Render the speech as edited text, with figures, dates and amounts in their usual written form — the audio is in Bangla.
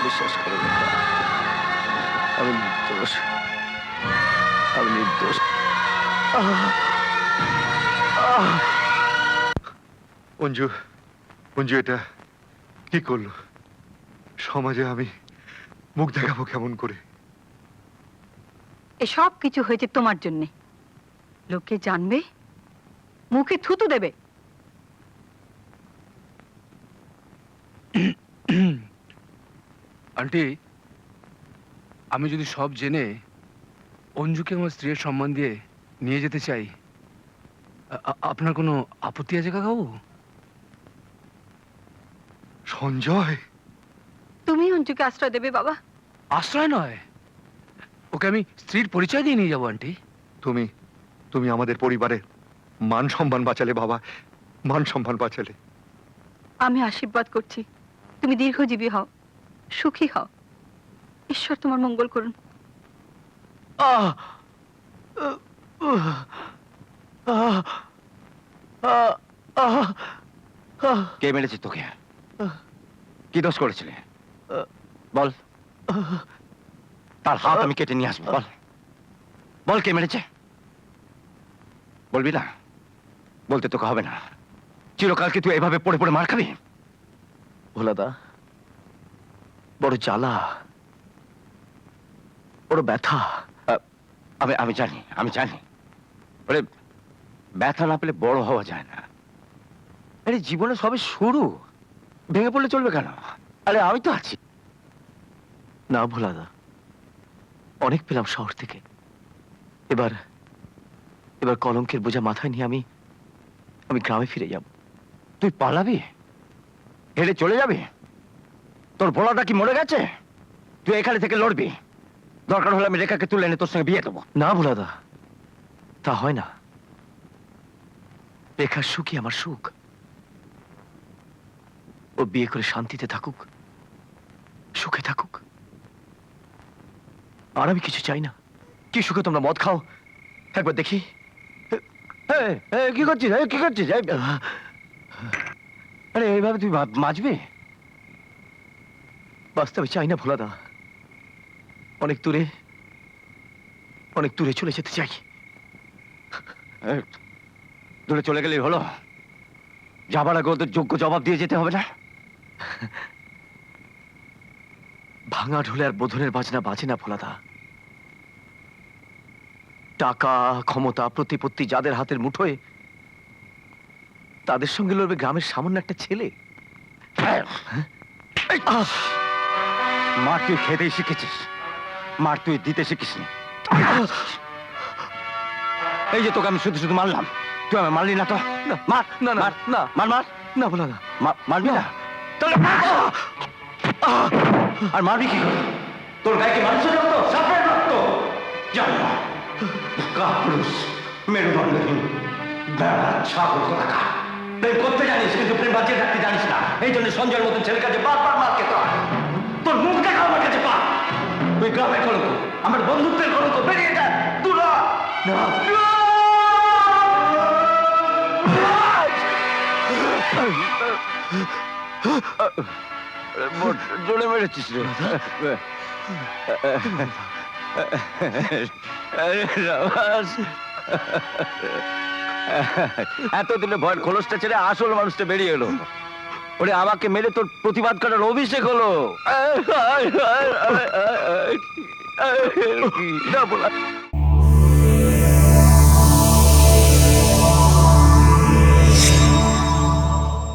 বিশ্বাস করো, আমি নির্দোষ, আমি নির্দোষ। অঞ্জু, অঞ্জু এটা কি করলো? সমাজে আমি মুখ দেখাবো কেমন করে? এসব কিছু হয়েছে তোমার জন্যে। লোকে জানবে, মুখে থুতু দেবে। আন্টি, আমি যদি সব জেনে অঞ্জুকে আমার স্ত্রীর সম্মান দিয়ে নিয়ে যেতে চাই, আপনার কোনো আপত্তি আছে কাকাবাবু? সঞ্জয়, তুমি অঞ্জুকে আশ্রয় দেবে বাবা? আশ্রয় নয়, ওকে আমি স্ত্রীর পরিচয় দিয়ে নিয়ে যাবো আন্টি। তুমি তুমি আমাদের পরিবারের মান সম্মান বাঁচালে বাবা, মান সম্মান বাঁচালে। আমি আশীর্বাদ করছি, তুমি দীর্ঘজীবী হও, সুখী হও। ঈশ্বর তোমার মঙ্গল করুন। কে মেরেছে তোকে? কি দোষ করেছিলে বল? তার হাত আমি কেটে নিয়ে আসবো। বল বল, কে মেরেছে? বলবি না? বলতে তোকে হবে না। চিরকালকে তুই এভাবে পড়ে পড়ে মার খাবি? ভোলাদা, বড় জ্বালা, বড় ব্যথা। আমি আমি জানি, আমি জানি। বলে ব্যথা না পেলে বড় হওয়া যায় না। আরে জীবনে সবে শুরু, ভেঙে পড়লে চলবে কেন? আরে আমি তো আছি। না ভোলাদা, অনেক পেলাম শহর থেকে। এবার এবার কলঙ্কের বোঝা মাথায় নিয়ে আমি গ্রামে ফিরে যাব। তুই পালাবি? হেরে চলে যাবি? তোর ভোলাটা কি মরে গেছে? তুই এখানে থেকে লড়বি। দরকার হলে আমি রেখাকে তুলে এনে তোর সঙ্গে বিয়ে দেবো। না ভোলাদা, তা হয় না। রেখার সুখই আমার সুখ। ও বিয়ে করে শান্তিতে থাকুক, সুখে থাকুক। আর আমি কিছু চাই না। কি সুখে তোমরা মদ খাও একবার দেখি। কি করছিস? কি করছিস? আরে এইভাবে তুই বাঁচবি? বাঁচতে আমি চাই না ভোলাদা। অনেক দূরে চলে যেতে চাই। দূরে চলে গেলেই হলো? যাবার আগে ওদের যোগ্য জবাব দিয়ে যেতে হবে না? ভাঙা ঢোলে আর বোধনের বাজনা বাজে না ভোলাদা। টাকা, ক্ষমতা, প্রতিপত্তি যাদের হাতের মুঠোয়, তাদের সঙ্গে লড়বে গ্রামের সামান্য একটা ছেলে। মার তুই খেতেই শিখেছিস, মার তুই দিতে শিখিসনি। এই যে তোকে আমি শুধু শুধু মারলাম, তুই আমি মারলি না তো? মার না না না মার মার। না ভোলাদা, মারবি না? তাহলে আর মারবি কি? তোর গায়ে কি মানুষের রক্ত, সাপের রক্ত? জানি না, কাপুরুষ, মেরুদণ্ডহীন, বেড়া ছাগল কোথাকা। প্রেম করতে জানিস কিন্তু প্রেম বাঁচিয়ে রাখতে জানিস না। এই জন্য সঞ্জয়ের মতন ছেলের কাছে বারবার মার খেতে হয়। তোর মুখ দেখা আমার কাছে পা। তুই গ্রামের কলঙ্ক, আমার বন্ধুত্বের কলঙ্ক। বেরিয়ে যা, তুলা না। জোরে মেরেছিস রে। এতদিনে ভয়ের খোলসটা ছেড়ে আসল মানুষটা বেরিয়ে এলো। ওরে আমাকে মেরে তোর প্রতিবাদ করার অভিষেক হলো। না বলা